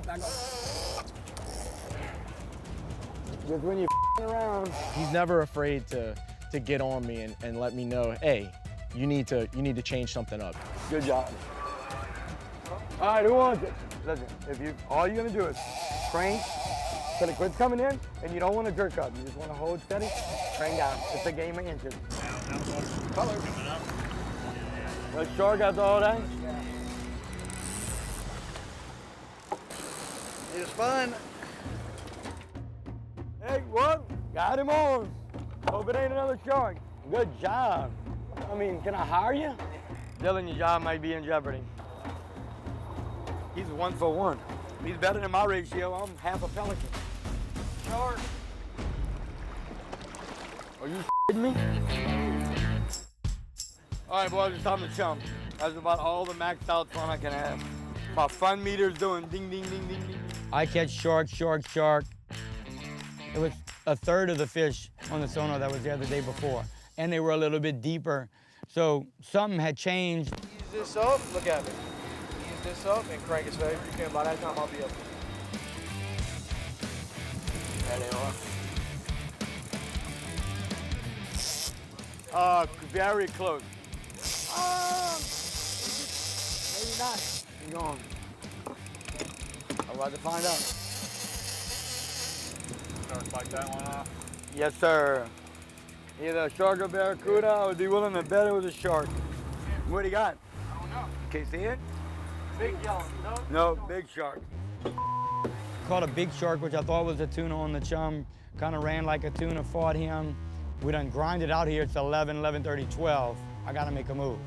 Oh, back up. Just when you're around. He's never afraid to get on me and let me know, hey, you need to change something up. Good job. All right, who wants it? Listen, all you're gonna do is crank till the quid's coming in, and you don't want to jerk up. You just want to hold steady, crank down. It's a game of inches. Color. The shark out all day? Yeah. It's fun. Hey, what? Got him on. Hope it ain't another shark. Good job. I mean, can I hire you? Dylan, your job might be in jeopardy. He's 1 for 1. He's better than my ratio. I'm half a pelican. Shark. Are you kidding me? All right, boys, it's time to chum. That's about all the maxed out fun I can have. My fun meter's doing ding, ding, ding, ding, ding. I catch shark, shark, shark. It was a third of the fish on the sonar that was there the day before, and they were a little bit deeper. So something had changed. Use this up, look at me. Use this up and crank it so you can. By that time, I'll be up. There they are. Very close. Maybe not. You're gone. I'm about to find out. Shark bite that one off? Yes, sir. Either a shark or barracuda, I would be willing to bet it was a shark. What do you got? I don't know. Can you see it? Big yellow. No, big shark. Caught a big shark, which I thought was a tuna on the chum. Kind of ran like a tuna, fought him. We done grinded out here. It's 11, 11:30, 12. I gotta make a move.